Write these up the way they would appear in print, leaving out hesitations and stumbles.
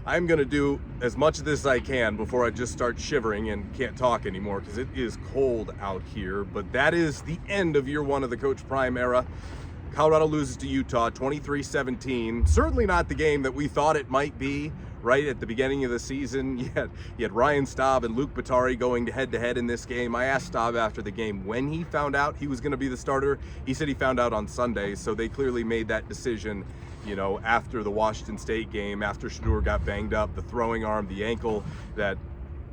I'm going to do as much of this as I can before I just start shivering and can't talk anymore because it is cold out here. But that is the end of year one of the Coach Prime era. Colorado loses to Utah 23-17. Certainly not the game that we thought it might be right at the beginning of the season. You had Ryan Staub and Luke Batari going head-to-head in this game. I asked Staub after the game when he found out he was going to be the starter. He said he found out on Sunday, so they clearly made that decision, after the Washington State game, after Shedeur got banged up, the throwing arm, the ankle, that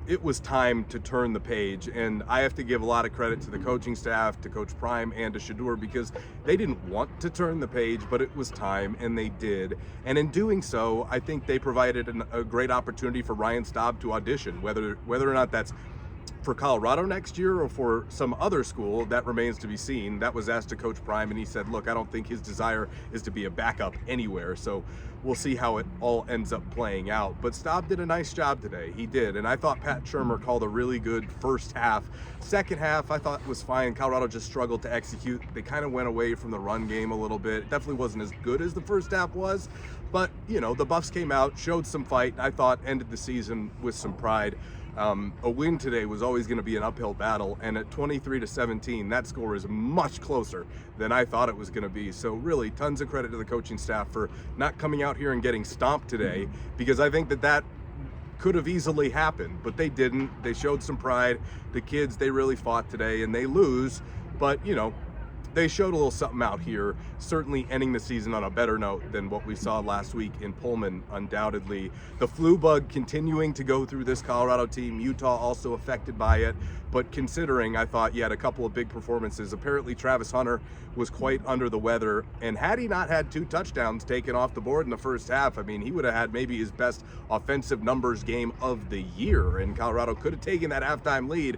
it was time to turn the page. And I have to give a lot of credit to the coaching staff, to Coach Prime, and to Shedeur, because they didn't want to turn the page, but it was time, and they did. And in doing so, I think they provided a great opportunity for Ryan Staub to audition. Whether or not that's for Colorado next year or for some other school, that remains to be seen. That was asked to Coach Prime, and he said, look, I don't think his desire is to be a backup anywhere. So we'll see how it all ends up playing out. But Staub did a nice job today. He did. And I thought Pat Shermer called a really good first half. Second half, I thought was fine. Colorado just struggled to execute. They kind of went away from the run game a little bit. It definitely wasn't as good as the first half was. But, the Buffs came out, showed some fight, and I thought ended the season with some pride. A win today was always going to be an uphill battle, and at 23-17, that score is much closer than I thought it was going to be. So really, tons of credit to the coaching staff for not coming out here and getting stomped today, because I think that could have easily happened, but they didn't. They showed some pride. The kids, they really fought today, and they lose, but they showed a little something out here, certainly ending the season on a better note than what we saw last week in Pullman, undoubtedly. The flu bug continuing to go through this Colorado team, Utah also affected by it, but considering, I thought you had a couple of big performances. Apparently Travis Hunter was quite under the weather, and had he not had 2 touchdowns taken off the board in the first half, he would have had maybe his best offensive numbers game of the year, and Colorado could have taken that halftime lead.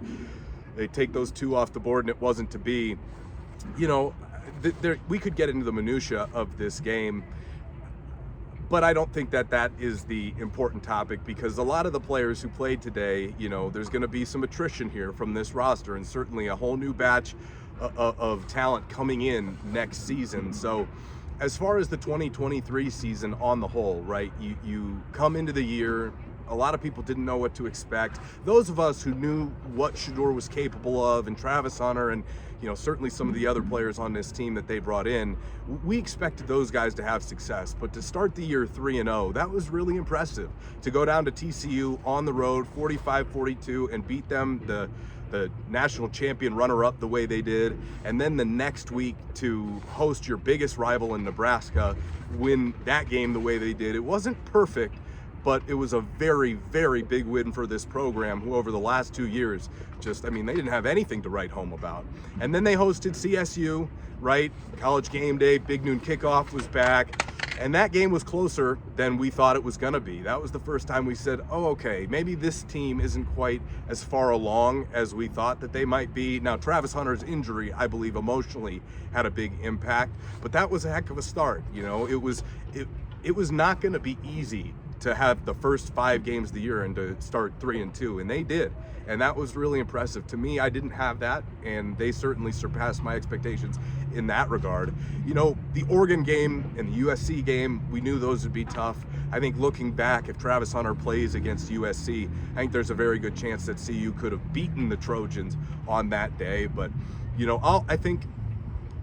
They take those 2 off the board, and it wasn't to be. We could get into the minutia of this game, but I don't think that is the important topic, because a lot of the players who played today, there's going to be some attrition here from this roster, and certainly a whole new batch of talent coming in next season. So as far as the 2023 season on the whole, right, you come into the year, a lot of people didn't know what to expect. Those of us who knew what Shedeur was capable of, and Travis Hunter, and certainly some of the other players on this team that they brought in, we expected those guys to have success. But to start the year 3-0, that was really impressive. To go down to TCU on the road, 45-42, and beat them, the national champion runner-up, the way they did, and then the next week to host your biggest rival in Nebraska, win that game the way they did. It wasn't perfect, but it was a very, very big win for this program, who over the last 2 years they didn't have anything to write home about. And then they hosted CSU, right? College game day, big noon kickoff was back. And that game was closer than we thought it was going to be. That was the first time we said, oh, okay, maybe this team isn't quite as far along as we thought that they might be. Now, Travis Hunter's injury, I believe, emotionally had a big impact, but that was a heck of a start. It was not going to be easy to have the first 5 games of the year and to start 3-2, and they did. And that was really impressive. To me, I didn't have that, and they certainly surpassed my expectations in that regard. The Oregon game and the USC game, we knew those would be tough. I think looking back, if Travis Hunter plays against USC, I think there's a very good chance that CU could have beaten the Trojans on that day. But, I think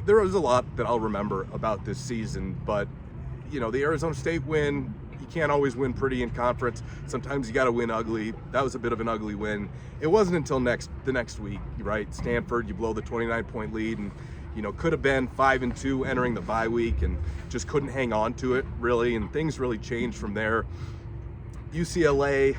there was a lot that I'll remember about this season, but, the Arizona State win, you can't always win pretty in conference. Sometimes you got to win ugly. That was a bit of an ugly win. It wasn't until the next week, right? Stanford, you blow the 29-point lead, and could have been 5-2 entering the bye week, and just couldn't hang on to it really, and things really changed from there. UCLA,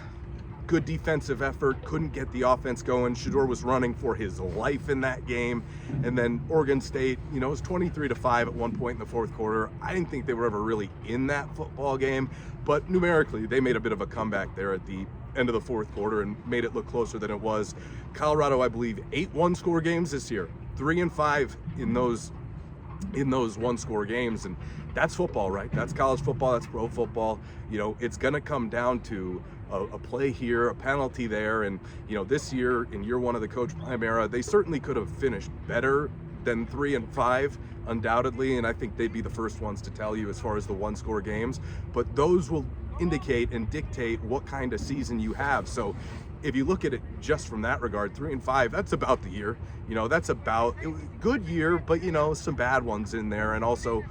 good defensive effort, couldn't get the offense going. Shedeur was running for his life in that game. And then Oregon State, it was 23-5 at one point in the fourth quarter. I didn't think they were ever really in that football game, but numerically they made a bit of a comeback there at the end of the fourth quarter and made it look closer than it was. Colorado, I believe, 8 one-score games this year, 3-5 in those one-score games, and that's football, right? That's college football, that's pro football. It's gonna come down to a play here, a penalty there, and this year, in year one of the Coach Prime era, they certainly could have finished better than 3-5, undoubtedly, and I think they'd be the first ones to tell you as far as the one-score games. But those will indicate and dictate what kind of season you have. So if you look at it just from that regard, 3-5, that's about the year. That's about it was a good year, but some bad ones in there, and also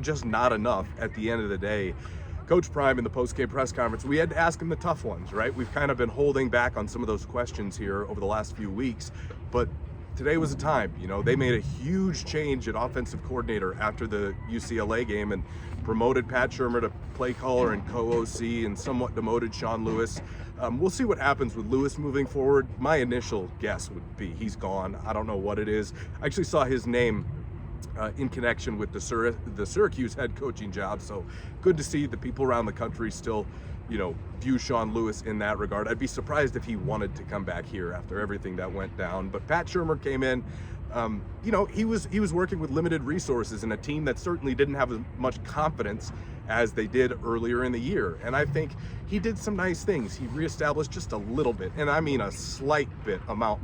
just not enough at the end of the day. Coach Prime in the post-game press conference, we had to ask him the tough ones, right? We've kind of been holding back on some of those questions here over the last few weeks, but today was the time. They made a huge change at offensive coordinator after the UCLA game and promoted Pat Shurmur to play caller and co-OC and somewhat demoted Sean Lewis. We'll see what happens with Lewis moving forward. My initial guess would be he's gone. I don't know what it is. I actually saw his name in connection with the Syracuse head coaching job. So good to see the people around the country still, view Sean Lewis in that regard. I'd be surprised if he wanted to come back here after everything that went down. But Pat Shurmur came in. He was working with limited resources and a team that certainly didn't have as much confidence as they did earlier in the year. And I think he did some nice things. He reestablished just a little bit, and I mean a slight bit amount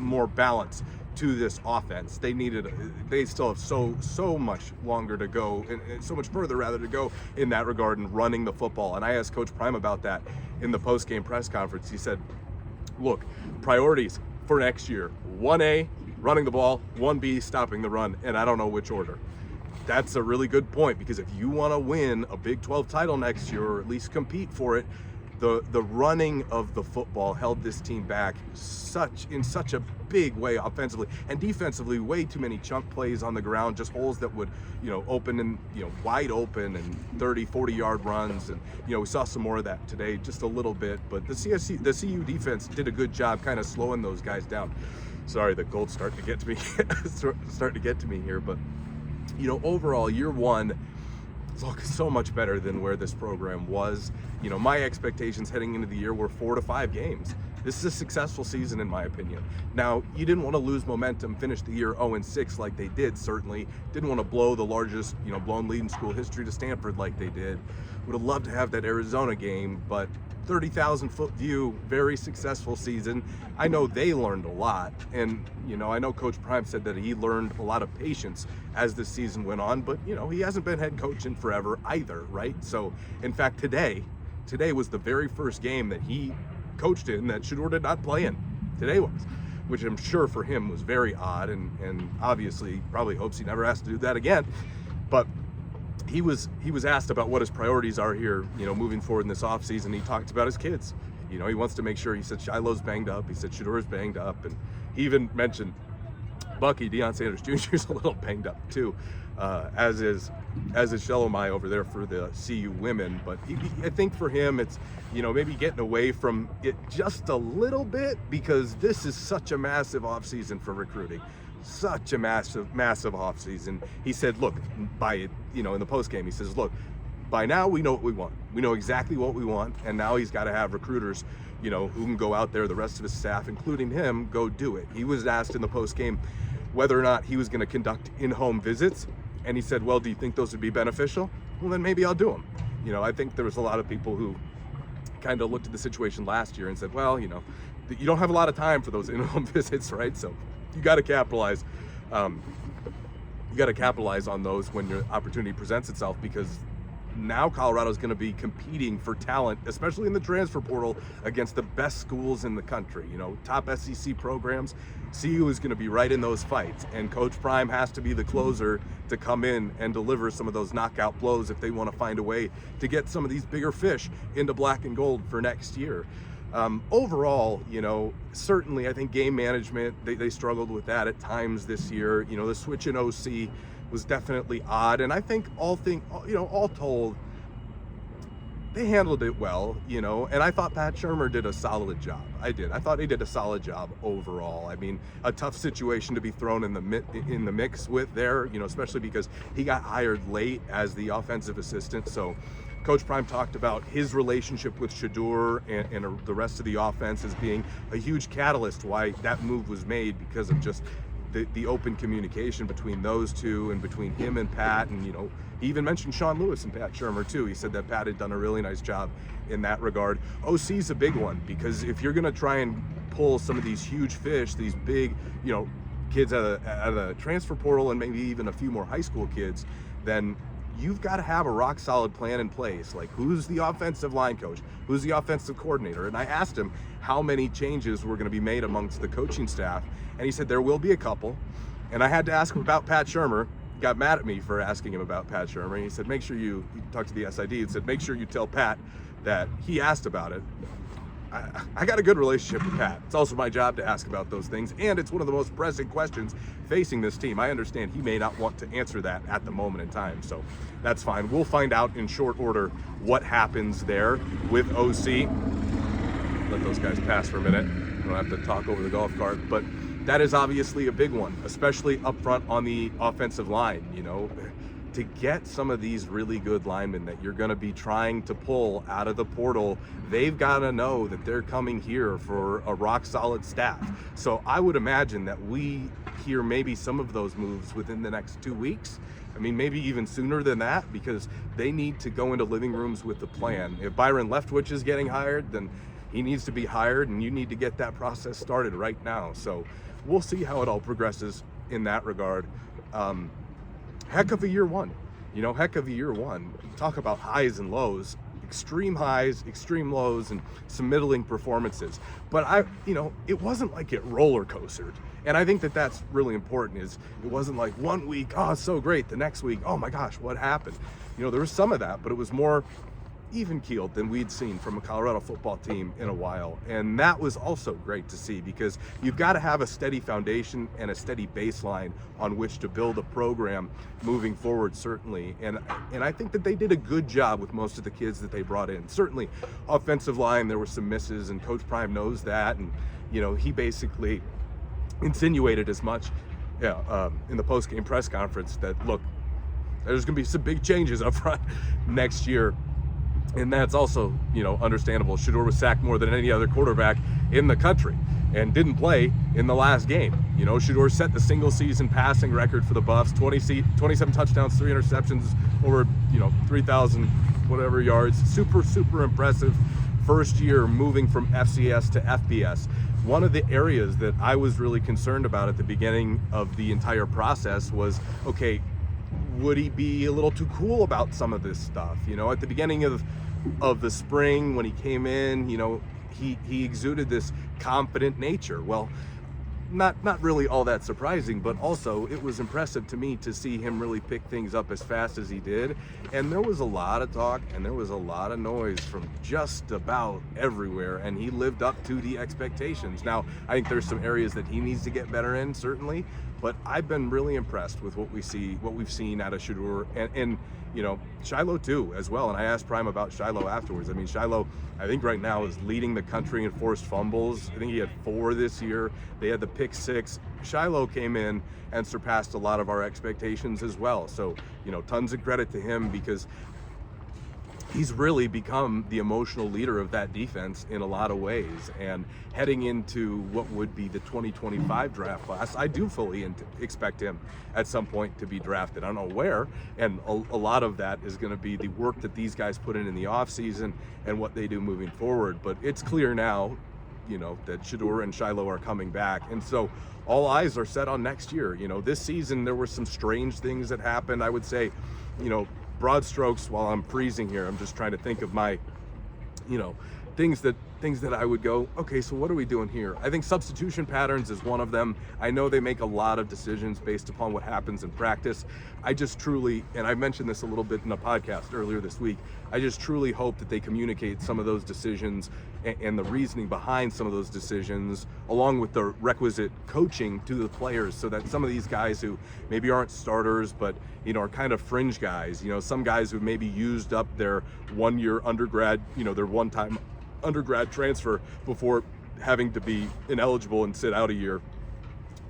more balance to this offense. They still have so much longer to go, and so much further rather to go in that regard in running the football. And I asked Coach Prime about that in the post-game press conference. He said, look, priorities for next year: 1A, running the ball; 1B, stopping the run, and I don't know which order. That's a really good point, because if you want to win a Big 12 title next year, or at least compete for it, the running of the football held this team back in such a big way offensively and defensively. Way too many chunk plays on the ground, just holes that would open and wide open, and 30-40 yard runs. And we saw some more of that today, just a little bit. But the CU defense did a good job kind of slowing those guys down. Sorry, the gold's starting to get to me here, but overall, year one look so much better than where this program was. My expectations heading into the year were 4 to 5 games. This is a successful season in my opinion. Now, you didn't want to lose momentum, finish the year 0-6 like they did, certainly. Didn't want to blow the largest, blown lead in school history to Stanford like they did. Would have loved to have that Arizona game, but 30,000 foot view, very successful season. I know they learned a lot, and I know Coach Prime said that he learned a lot of patience as the season went on, but he hasn't been head coach in forever either, right? So in fact, today was the very first game that he coached in that Shedeur did not play in. Today was, which I'm sure for him was very odd, and obviously probably hopes he never has to do that again. But he was asked about what his priorities are here, moving forward in this offseason. He talked about his kids. He wants to make sure. He said Shiloh's banged up. He said Shedeur's banged up, and he even mentioned Bucky, Deion Sanders Jr. is a little banged up too, as is Shalomai over there for the CU women. But I think for him, it's maybe getting away from it just a little bit, because this is such a massive offseason for recruiting. Such a massive offseason. He said, look, in the post game, he says, look, by now we know what we want. We know exactly what we want, and now he's got to have recruiters, who can go out there, the rest of his staff, including him, go do it. He was asked in the post game whether or not he was going to conduct in-home visits, and he said, well, do you think those would be beneficial? Well, then maybe I'll do them. I think there was a lot of people who kind of looked at the situation last year and said, well, you don't have a lot of time for those in-home visits, right? So you got to capitalize. You got to capitalize on those when your opportunity presents itself, because now Colorado's going to be competing for talent, especially in the transfer portal, against the best schools in the country. Top SEC programs. CU is going to be right in those fights, and Coach Prime has to be the closer to come in and deliver some of those knockout blows if they want to find a way to get some of these bigger fish into black and gold for next year. Overall, certainly I think game management, they struggled with that at times this year. The switch in OC was definitely odd, and I think all told, they handled it well, and I thought Pat Shurmur did a solid job. I thought he did a solid job overall. I mean, a tough situation to be thrown in the mix with there, especially because he got hired late as the offensive assistant. So Coach Prime talked about his relationship with Shedeur and the rest of the offense as being a huge catalyst why that move was made, because of just the open communication between those two and between him and Pat. And he even mentioned Sean Lewis and Pat Shurmur too. He said that Pat had done a really nice job in that regard. OC's a big one, because if you're going to try and pull some of these huge fish, these big kids out of the transfer portal, and maybe even a few more high school kids, then you've got to have a rock solid plan in place. Like, who's the offensive line coach? Who's the offensive coordinator? And I asked him how many changes were going to be made amongst the coaching staff. And he said there will be a couple. And I had to ask him about Pat Shurmur. He got mad at me for asking him about Pat Shurmur. And he said, make sure he talked to the SID and said, make sure you tell Pat that he asked about it. I got a good relationship with Pat. It's also my job to ask about those things, and it's one of the most pressing questions facing this team. I understand he may not want to answer that at the moment in time, so that's fine. We'll find out in short order what happens there with OC. Let those guys pass for a minute. I don't have to talk over the golf cart, but that is obviously a big one, especially up front on the offensive line. You know, to get some of these really good linemen that you're going to be trying to pull out of the portal, they've got to know that they're coming here for a rock solid staff. So I would imagine that we hear maybe some of those moves within the next 2 weeks. I mean, maybe even sooner than that, because they need to go into living rooms with the plan. If Byron Leftwich is getting hired, then he needs to be hired, and you need to get that process started right now. So we'll see how it all progresses in that regard. Heck of a year one, heck of a year one. Talk about highs and lows, extreme highs, extreme lows, and some middling performances. But it wasn't like it roller coastered. And I think that that's really important. Is it wasn't like 1 week, oh, it's so great. The next week, oh my gosh, what happened? There was some of that, but it was more even keeled than we'd seen from a Colorado football team in a while. And that was also great to see, because you've got to have a steady foundation and a steady baseline on which to build a program moving forward, certainly. And I think that they did a good job with most of the kids that they brought in. Certainly offensive line, there were some misses, and Coach Prime knows that. And, he basically insinuated as much in the post-game press conference that, look, there's going to be some big changes up front next year. And that's also, understandable. Shedeur was sacked more than any other quarterback in the country and didn't play in the last game. Shedeur set the single season passing record for the Buffs, 27 touchdowns, 3 interceptions, over, 3,000 whatever yards. Super, super impressive first year moving from FCS to FBS. One of the areas that I was really concerned about at the beginning of the entire process was, okay, would he be a little too cool about some of this stuff? At the beginning of the spring when he came in, he exuded this confident nature. Well, not really all that surprising, but also it was impressive to me to see him really pick things up as fast as he did. And there was a lot of talk and there was a lot of noise from just about everywhere, and he lived up to the expectations. Now, I think there's some areas that he needs to get better in, certainly, but I've been really impressed with what we've seen out of Shedeur, and Shiloh too as well. And I asked Prime about Shiloh afterwards. I mean, Shiloh, I think right now is leading the country in forced fumbles. I think he had 4 this year. They had the pick 6. Shiloh came in and surpassed a lot of our expectations as well. So, tons of credit to him, because he's really become the emotional leader of that defense in a lot of ways. And heading into what would be the 2025 draft class, I do fully expect him at some point to be drafted. I don't know where, and a lot of that is going to be the work that these guys put in the offseason and what they do moving forward. But it's clear now, that Shedeur and Shiloh are coming back. And so all eyes are set on next year. This season there were some strange things that happened. I would say, broad strokes, while I'm freezing here, I'm just trying to think of my, things that I would go, okay, so what are we doing here? I think substitution patterns is one of them. I know they make a lot of decisions based upon what happens in practice. I just truly, and I mentioned this a little bit in a podcast earlier this week, I just truly hope that they communicate some of those decisions and the reasoning behind some of those decisions, along with the requisite coaching to the players, so that some of these guys who maybe aren't starters, but are kind of fringe guys, some guys who maybe used up their 1-year undergrad, their one-time undergrad transfer before having to be ineligible and sit out a year.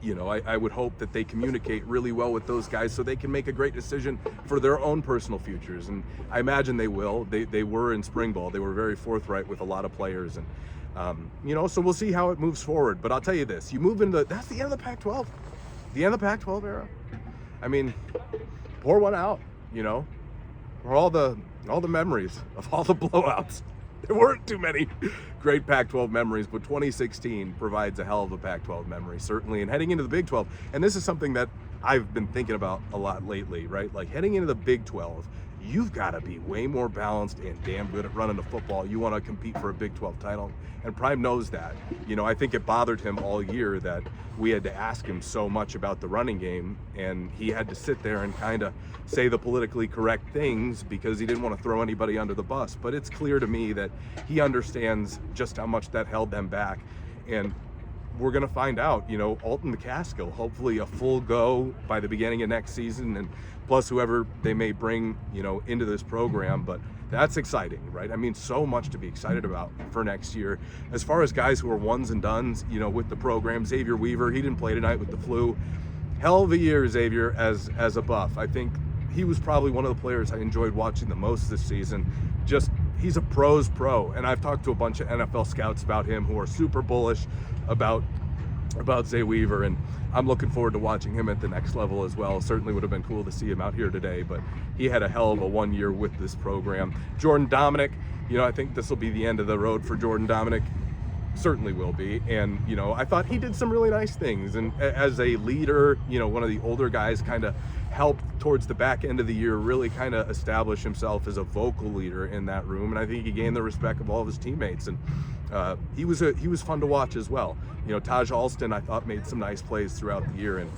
I would hope that they communicate really well with those guys so they can make a great decision for their own personal futures. And I imagine they will. They were in spring ball. They were very forthright with a lot of players. And, so we'll see how it moves forward. But I'll tell you this, you move into, that's the end of the Pac-12. The end of the Pac-12 era. I mean, pour one out, for all the memories of all the blowouts. There weren't too many great Pac-12 memories, but 2016 provides a hell of a Pac-12 memory, certainly. And heading into the Big 12, and this is something that I've been thinking about a lot lately, right? Like heading into the Big 12, you've got to be way more balanced and damn good at running the football. You want to compete for a Big 12 title, and Prime knows that. I think it bothered him all year that we had to ask him so much about the running game, and he had to sit there and kind of say the politically correct things because he didn't want to throw anybody under the bus. But it's clear to me that he understands just how much that held them back, and we're going to find out. Alton McCaskill, hopefully a full go by the beginning of next season, and plus whoever they may bring, into this program. But that's exciting, right? I mean, so much to be excited about for next year. As far as guys who are ones and dones, with the program, Xavier Weaver, he didn't play tonight with the flu. Hell of a year, Xavier, as a Buff. I think he was probably one of the players I enjoyed watching the most this season. He's a pro's pro, and I've talked to a bunch of NFL scouts about him who are super bullish about Zay Weaver, and I'm looking forward to watching him at the next level as well. Certainly would have been cool to see him out here today, but he had a hell of a 1 year with this program. Jordan Dominic, I think this will be the end of the road for Jordan Dominic. Certainly will be. And, I thought he did some really nice things. And as a leader, one of the older guys kind of helped towards the back end of the year really kind of establish himself as a vocal leader in that room. And I think he gained the respect of all of his teammates. And he was fun to watch as well. Taj Alston, I thought, made some nice plays throughout the year. And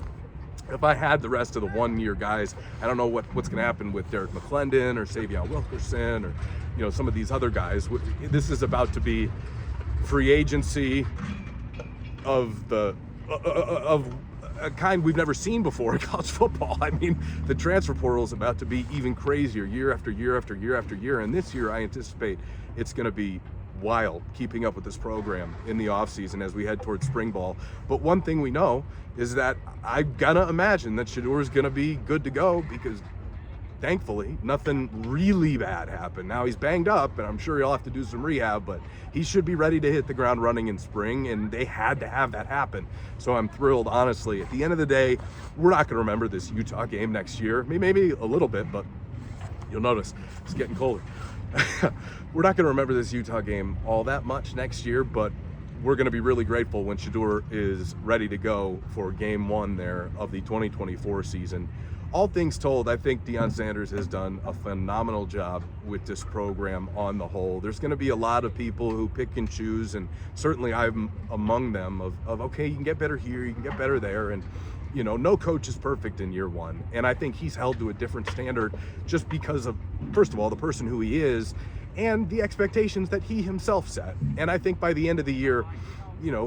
if I had the rest of the 1 year guys, I don't know what's going to happen with Derek McClendon or Savion Wilkerson or, some of these other guys. This is about to be free agency of a kind we've never seen before in college football. I mean, the transfer portal is about to be even crazier year after year after year after year. And this year, I anticipate it's going to be wild keeping up with this program in the offseason as we head towards spring ball. But one thing we know is that I'm going to imagine that Shedeur is going to be good to go because thankfully, nothing really bad happened. Now he's banged up, and I'm sure he'll have to do some rehab, but he should be ready to hit the ground running in spring, and they had to have that happen. So I'm thrilled, honestly. At the end of the day, we're not going to remember this Utah game next year. Maybe a little bit, but you'll notice it's getting colder. We're not going to remember this Utah game all that much next year, but we're going to be really grateful when Shedeur is ready to go for game one there of the 2024 season. All things told, I think Deion Sanders has done a phenomenal job with this program on the whole. There's going to be a lot of people who pick and choose, and certainly I'm among them, of okay, you can get better here, you can get better there, and no coach is perfect in year one. And I think he's held to a different standard just because of, first of all, the person who he is and the expectations that he himself set. And I think by the end of the year,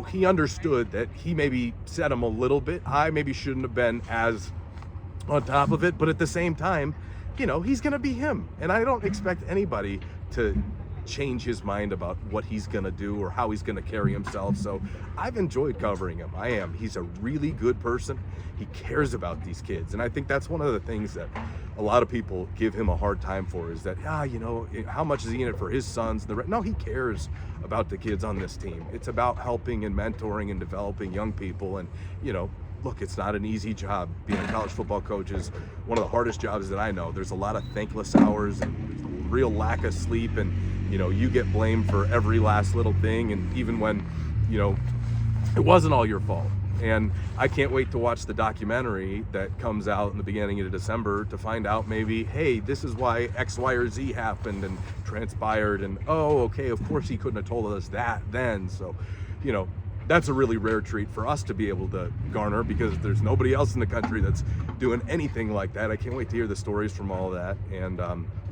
he understood that he maybe set him a little bit high, maybe shouldn't have been as on top of it, but at the same time, he's going to be him. And I don't expect anybody to change his mind about what he's going to do or how he's going to carry himself. So I've enjoyed covering him. I am. He's a really good person. He cares about these kids. And I think that's one of the things that a lot of people give him a hard time for is that, how much is he in it for his sons? No, he cares about the kids on this team. It's about helping and mentoring and developing young people. And, look, it's not an easy job. Being a college football coach is one of the hardest jobs that I know. There's a lot of thankless hours and there's a real lack of sleep, and you get blamed for every last little thing, and even when it wasn't all your fault. And I can't wait to watch the documentary that comes out in the beginning of December to find out maybe, hey, this is why X, Y, or Z happened and transpired, and oh, okay, of course he couldn't have told us that then. So that's a really rare treat for us to be able to garner, because there's nobody else in the country that's doing anything like that. I can't wait to hear the stories from all of that. And,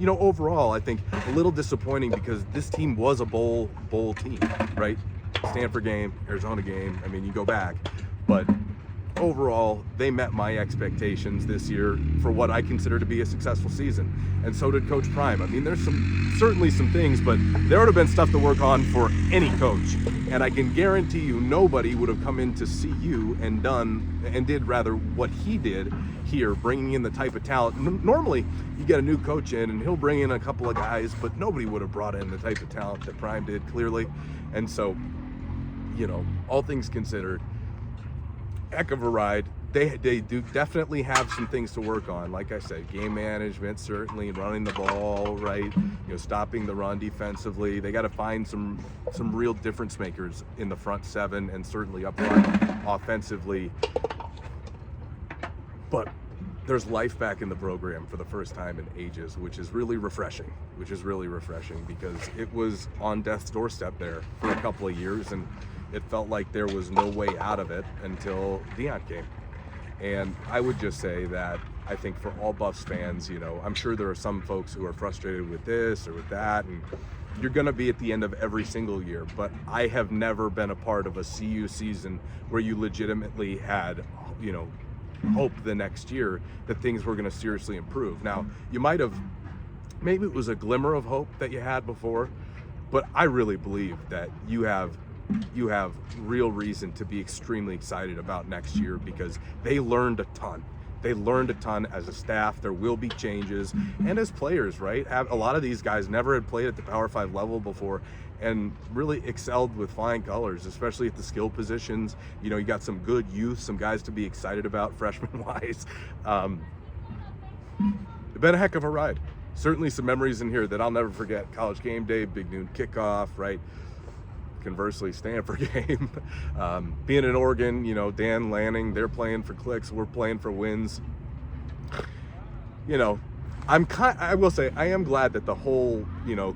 overall, I think a little disappointing because this team was a bowl team, right? Stanford game, Arizona game. I mean, you go back. But overall, they met my expectations this year for what I consider to be a successful season. And so did Coach Prime. I mean, there's certainly some things, but there would have been stuff to work on for any coach. And I can guarantee you nobody would have come in to CU and did what he did here, bringing in the type of talent. Normally, you get a new coach in and he'll bring in a couple of guys, but nobody would have brought in the type of talent that Prime did, clearly. And so, all things considered, heck of a ride. They do definitely have some things to work on. Like I said, game management, certainly, running the ball right, stopping the run defensively. They got to find some real difference makers in the front seven and certainly up front offensively. but there's life back in the program for the first time in ages, which is really refreshing, because it was on death's doorstep there for a couple of years, and it felt like there was no way out of it until Dion came. And I would just say that I think for all Buffs fans, I'm sure there are some folks who are frustrated with this or with that, and you're going to be at the end of every single year, but I have never been a part of a CU season where you legitimately had, hope the next year that things were going to seriously improve. Now, you might have, maybe it was a glimmer of hope that you had before, but I really believe that you have real reason to be extremely excited about next year, because they learned a ton. They learned a ton as a staff. There will be changes, and as players, right? A lot of these guys never had played at the Power 5 level before and really excelled with flying colors, especially at the skill positions. You got some good youth, some guys to be excited about freshman-wise. It's been a heck of a ride. Certainly some memories in here that I'll never forget. College game day, big noon kickoff, right? Conversely, Stanford game. Being in Oregon, Dan Lanning, they're playing for clicks, we're playing for wins. I will say I am glad that the whole,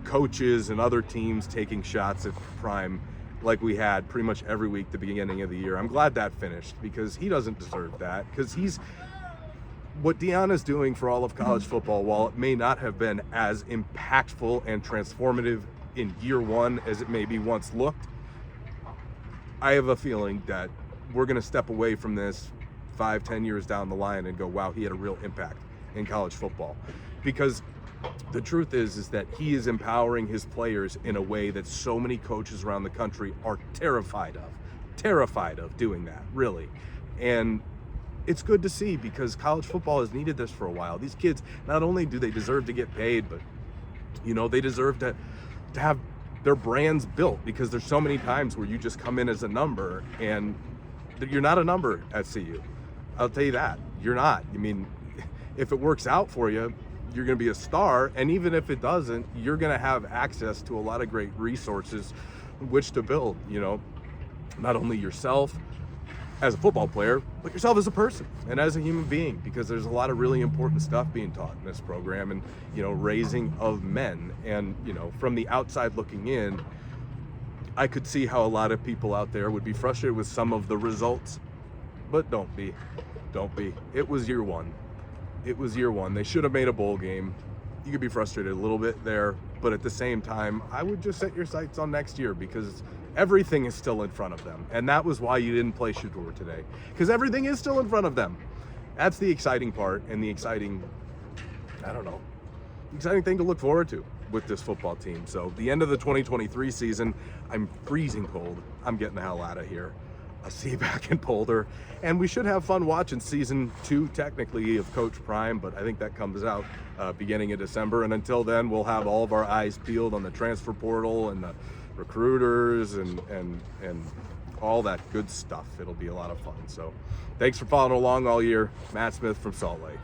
coaches and other teams taking shots at Prime like we had pretty much every week at the beginning of the year. I'm glad that finished, because he doesn't deserve that, because what Dion is doing for all of college football, while it may not have been as impactful and transformative in year one as it maybe once looked, I have a feeling that we're going to step away from this 5-10 years down the line and go, wow, he had a real impact in college football. Because the truth is that he is empowering his players in a way that so many coaches around the country are terrified of doing that, really. And it's good to see, because college football has needed this for a while. These kids, not only do they deserve to get paid, but they deserve to have their brands built, because there's so many times where you just come in as a number, and you're not a number at CU. I'll tell you that. You're not. If it works out for you, you're going to be a star, and even if it doesn't, you're going to have access to a lot of great resources which to build, not only yourself as a football player, but yourself as a person and as a human being, because there's a lot of really important stuff being taught in this program, and raising of men. And from the outside looking in, I could see how a lot of people out there would be frustrated with some of the results, but don't be. It was year one. They should have made a bowl game. You could be frustrated a little bit there, but at the same time, I would just set your sights on next year, because everything is still in front of them. And that was why you didn't play Shador today, because everything is still in front of them. That's the exciting part, and the exciting thing to look forward to with this football team. So the end of the 2023 season, I'm freezing cold. I'm getting the hell out of here. I'll see you back in Boulder, and we should have fun watching season 2 technically of Coach Prime, but I think that comes out beginning of December. And until then, we'll have all of our eyes peeled on the transfer portal and the recruiters and all that good stuff. It'll be a lot of fun. So thanks for following along all year. Matt Smith from Salt Lake.